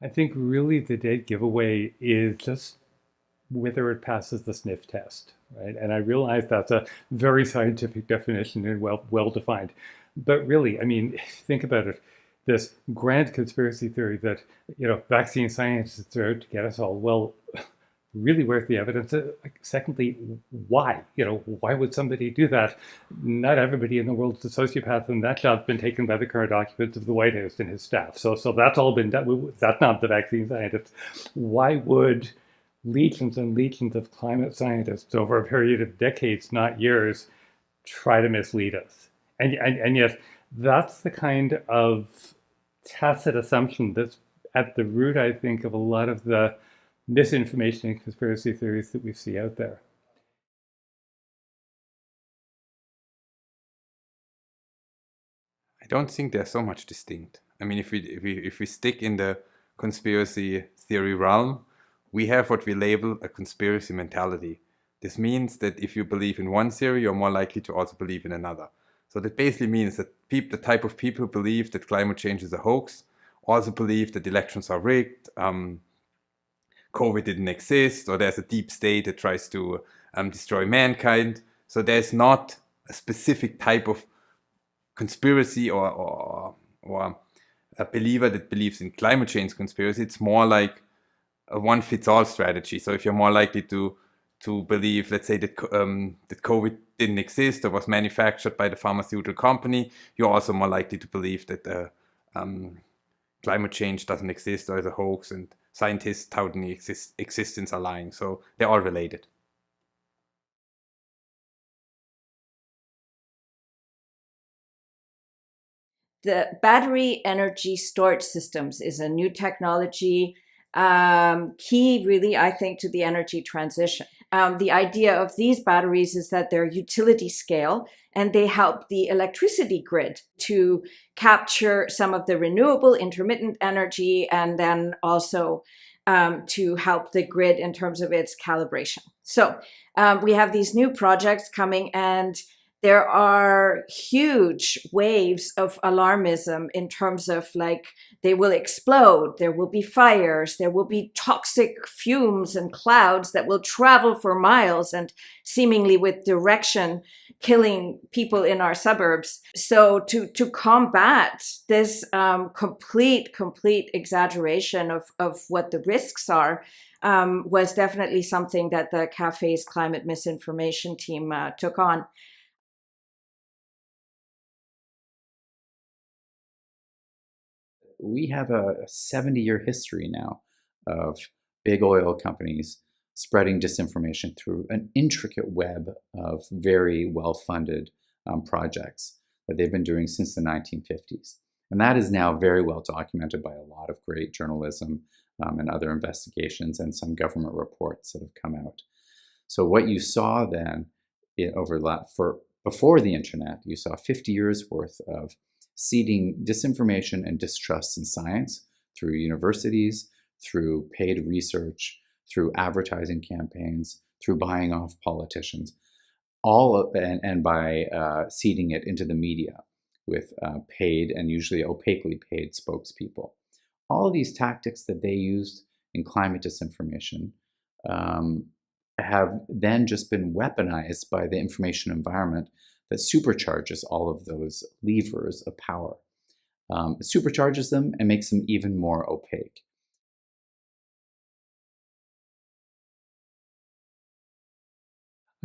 I think really the dead giveaway is just whether it passes the sniff test, right? And I realize that's a very scientific definition and well defined. But really, I mean, think about it. This grand conspiracy theory that vaccine scientists are out to get us all. Well, really, where's the evidence? Secondly, why? Why would somebody do that? Not everybody in the world is a sociopath, and that job's been taken by the current occupants of the White House and his staff. So that's all been done. That's not the vaccine scientists. Why would legions and legions of climate scientists over a period of decades, not years, try to mislead us? And yet, that's the kind of tacit assumption that's at the root, I think, of a lot of the misinformation and conspiracy theories that we see out there. I don't think they're so much distinct. I mean, if we stick in the conspiracy theory realm, we have what we label a conspiracy mentality. This means that if you believe in one theory, you're more likely to also believe in another. So that basically means that the type of people who believe that climate change is a hoax also believe that elections are rigged, COVID didn't exist, or there's a deep state that tries to destroy mankind. So there's not a specific type of conspiracy or a believer that believes in climate change conspiracy. It's more like a one-fits-all strategy. So if you're more likely to believe, let's say, that COVID didn't exist or was manufactured by the pharmaceutical company, you're also more likely to believe that climate change doesn't exist or is a hoax, and scientists touting the existence are lying. So they're all related. The battery energy storage systems is a new technology, key really, I think, to the energy transition. The idea of these batteries is that they're utility scale and they help the electricity grid to capture some of the renewable intermittent energy, and then also to help the grid in terms of its calibration. So we have these new projects coming, and there are huge waves of alarmism in terms of like they will explode, there will be fires, there will be toxic fumes and clouds that will travel for miles and seemingly with direction killing people in our suburbs. So to combat this complete exaggeration of what the risks are, was definitely something that the Cafe's climate misinformation team took on. We have a 70-year history now of big oil companies spreading disinformation through an intricate web of very well-funded projects that they've been doing since the 1950s. And that is now very well documented by a lot of great journalism and other investigations and some government reports that have come out. So what you saw then before the internet, you saw 50 years worth of seeding disinformation and distrust in science through universities, through paid research, through advertising campaigns, through buying off politicians, and by seeding it into the media with paid and usually opaquely paid spokespeople. All of these tactics that they used in climate disinformation have then just been weaponized by the information environment that supercharges all of those levers of power. Supercharges them and makes them even more opaque.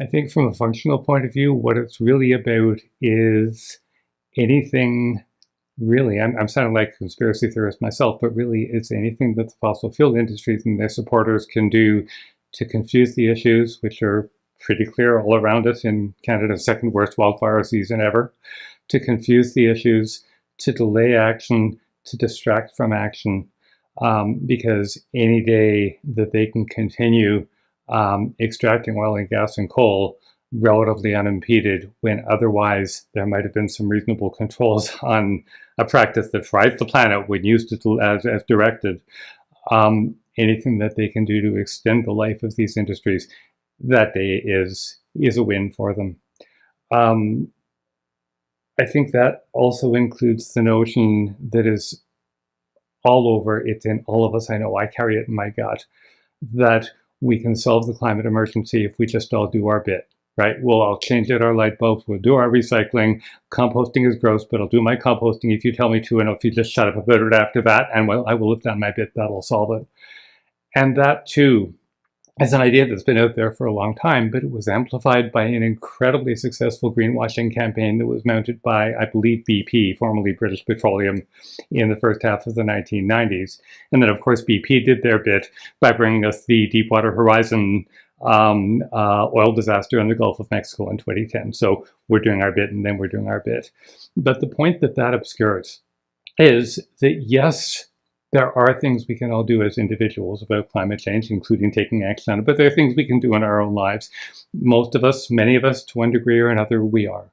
I think from a functional point of view, what it's really about is anything, really, I'm sounding like a conspiracy theorist myself, but really it's anything that the fossil fuel industries and their supporters can do to confuse the issues, which are pretty clear all around us in Canada's second worst wildfire season ever, to confuse the issues, to delay action, to distract from action, because any day that they can continue extracting oil and gas and coal relatively unimpeded, when otherwise there might have been some reasonable controls on a practice that fries the planet when used as directed, anything that they can do to extend the life of these industries, that day is a win for them. I think that also includes the notion that is all over. It's in all of us. I know I carry it in my gut, that we can solve the climate emergency if we just all do our bit, right? We'll all change out our light bulbs. We'll do our recycling. Composting is gross, but I'll do my composting if you tell me to. And if you just shut up about it after that, and well, I will have done my bit, that'll solve it. And that too is an idea that's been out there for a long time, but it was amplified by an incredibly successful greenwashing campaign that was mounted by, I believe, BP, formerly British Petroleum, in the first half of the 1990s. And then, of course, BP did their bit by bringing us the Deepwater Horizon oil disaster in the Gulf of Mexico in 2010. So we're doing our bit, and then we're doing our bit. But the point that that obscures is that, yes, there are things we can all do as individuals about climate change, including taking action on it, but there are things we can do in our own lives. Most of us, many of us, to one degree or another, we are.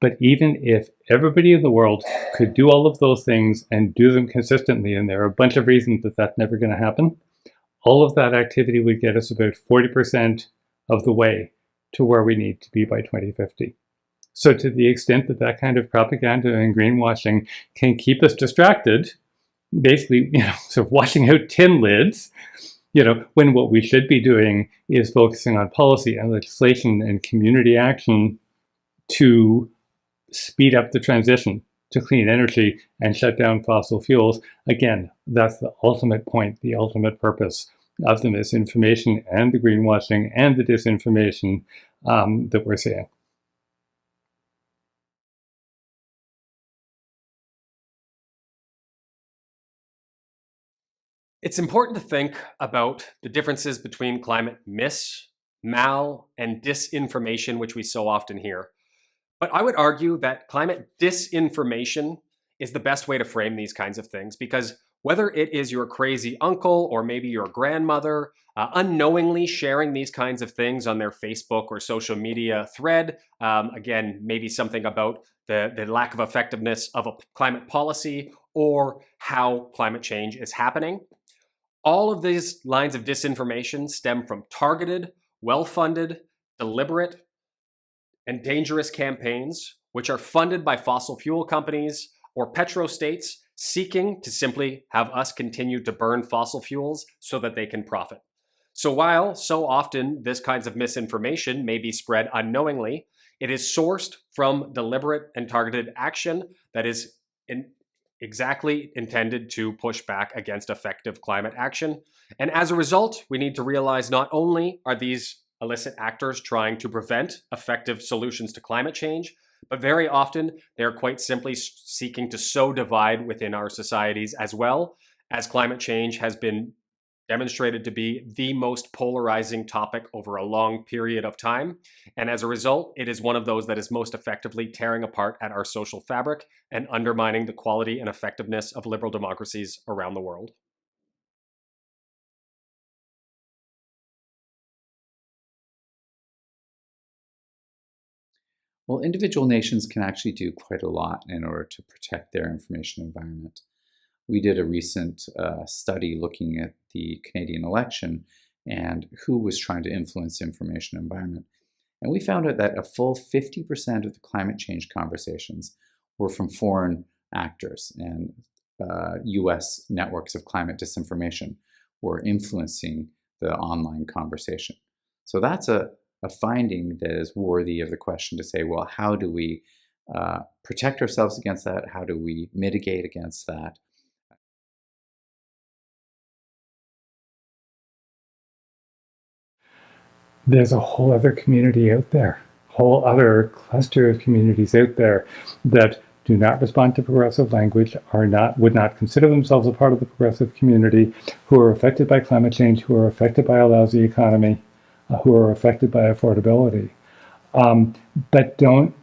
But even if everybody in the world could do all of those things and do them consistently, and there are a bunch of reasons that that's never going to happen, all of that activity would get us about 40% of the way to where we need to be by 2050. So to the extent that that kind of propaganda and greenwashing can keep us distracted, basically, sort of washing out tin lids, when what we should be doing is focusing on policy and legislation and community action to speed up the transition to clean energy and shut down fossil fuels. Again, that's the ultimate point, the ultimate purpose of the misinformation and the greenwashing and the disinformation that we're seeing. It's important to think about the differences between climate mal, and disinformation, which we so often hear. But I would argue that climate disinformation is the best way to frame these kinds of things, because whether it is your crazy uncle or maybe your grandmother unknowingly sharing these kinds of things on their Facebook or social media thread, again, maybe something about the lack of effectiveness of a climate policy or how climate change is happening. All of these lines of disinformation stem from targeted, well-funded, deliberate, and dangerous campaigns, which are funded by fossil fuel companies or petrostates seeking to simply have us continue to burn fossil fuels so that they can profit. So while so often this kinds of misinformation may be spread unknowingly, it is sourced from deliberate and targeted action that is exactly intended to push back against effective climate action. And as a result, we need to realize not only are these illicit actors trying to prevent effective solutions to climate change, but very often they're quite simply seeking to sow divide within our societies, as well as climate change has been demonstrated to be the most polarizing topic over a long period of time. And as a result, it is one of those that is most effectively tearing apart at our social fabric and undermining the quality and effectiveness of liberal democracies around the world. Well, individual nations can actually do quite a lot in order to protect their information environment. We did a recent study looking at the Canadian election and who was trying to influence the information environment. And we found out that a full 50% of the climate change conversations were from foreign actors, and US networks of climate disinformation were influencing the online conversation. So that's a finding that is worthy of the question to say, well, how do we protect ourselves against that? How do we mitigate against that? There's a whole other community out there, whole other cluster of communities out there that do not respond to progressive language, would not consider themselves a part of the progressive community, who are affected by climate change, who are affected by a lousy economy, who are affected by affordability, but don't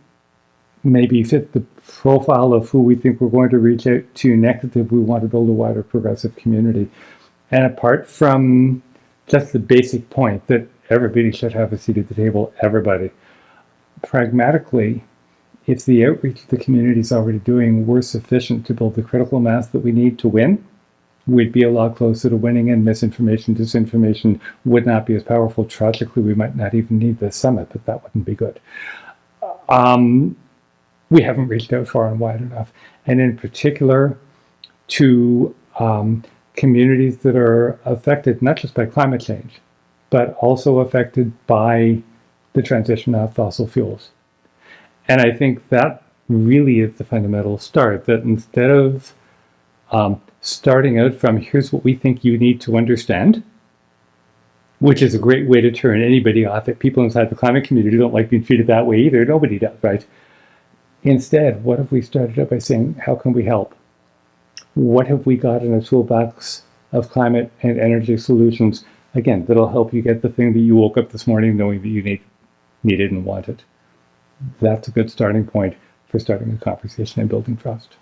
maybe fit the profile of who we think we're going to reach out to next if we want to build a wider progressive community. And apart from just the basic point that everybody should have a seat at the table, everybody, pragmatically, if the outreach the community is already doing were sufficient to build the critical mass that we need to win, we'd be a lot closer to winning, and misinformation, disinformation would not be as powerful. Tragically, we might not even need this summit, but that wouldn't be good. We haven't reached out far and wide enough. And in particular, to communities that are affected not just by climate change, but also affected by the transition of fossil fuels. And I think that really is the fundamental start, that instead of starting out from here's what we think you need to understand, which is a great way to turn anybody off. That people inside the climate community don't like being treated that way either. Nobody does, right? Instead, what if we started out by saying, how can we help? What have we got in a toolbox of climate and energy solutions, again, that'll help you get the thing that you woke up this morning knowing that you needed and wanted? That's a good starting point for starting a conversation and building trust.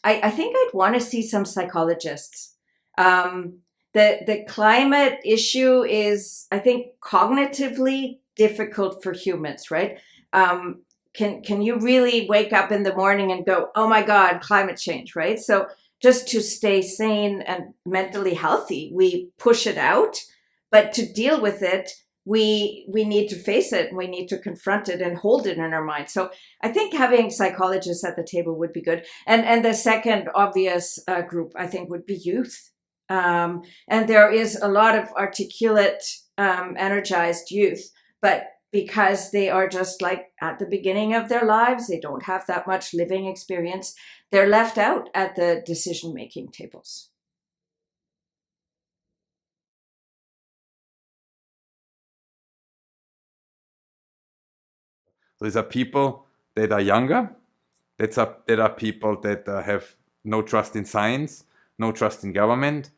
I think I'd want to see some psychologists. The climate issue is, I think, cognitively difficult for humans, right? Can you really wake up in the morning and go, oh my God, climate change, right? So just to stay sane and mentally healthy, we push it out. But to deal with it, we need to face it, and we need to confront it and hold it in our mind. So I think having psychologists at the table would be good. And the second obvious group, I think, would be youth. And there is a lot of articulate, energized youth, but because they are just like at the beginning of their lives, they don't have that much living experience, they're left out at the decision-making tables. These are people that are younger, that are people that have no trust in science, no trust in government.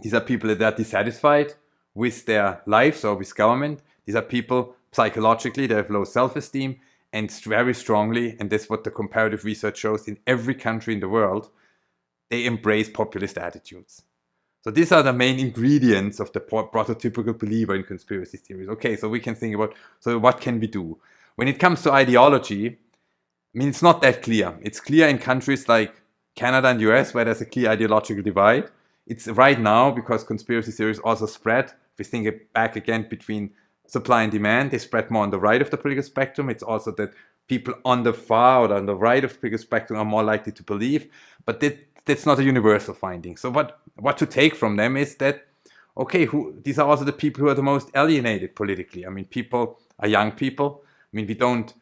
These are people that are dissatisfied with their lives or with government. These are people psychologically, they have low self-esteem, and very strongly, and that's what the comparative research shows in every country in the world, they embrace populist attitudes. So these are the main ingredients of the prototypical believer in conspiracy theories. Okay, so we can think about, so what can we do? When it comes to ideology, I mean, it's not that clear. It's clear in countries like Canada and US where there's a clear ideological divide. It's right now because conspiracy theories also spread. If we think it back again between supply and demand, they spread more on the right of the political spectrum. It's also that people on the far or on the right of the political spectrum are more likely to believe. But that's not a universal finding. So what to take from them is that, okay, these are also the people who are the most alienated politically. I mean, people are young people. I mean, we don't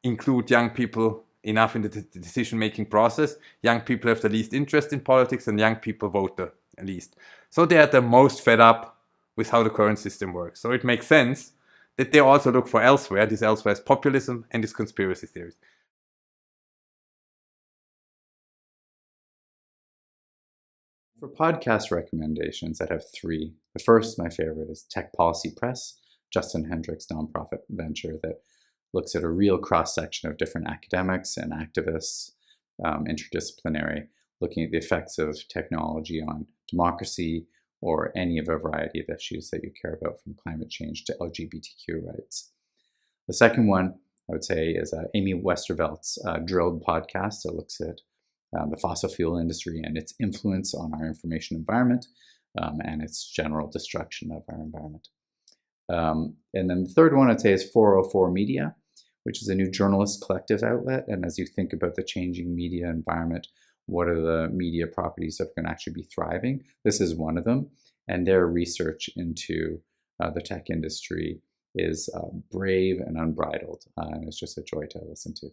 include young people enough in the decision-making process. Young people have the least interest in politics, and young people vote the least. So they are the most fed up with how the current system works. So it makes sense that they also look for elsewhere. This elsewhere is populism and this conspiracy theories. For podcast recommendations, I have three. The first, my favorite, is Tech Policy Press, Justin Hendrick's nonprofit venture that looks at a real cross-section of different academics and activists, interdisciplinary, looking at the effects of technology on democracy or any of a variety of issues that you care about, from climate change to LGBTQ rights. The second one, I would say, is Amy Westervelt's Drilled podcast that looks at the fossil fuel industry and its influence on our information environment and its general destruction of our environment. And then the third one I'd say is 404 Media, which is a new journalist collective outlet. And as you think about the changing media environment, what are the media properties that are going to actually be thriving? This is one of them. And their research into the tech industry is brave and unbridled. And it's just a joy to listen to.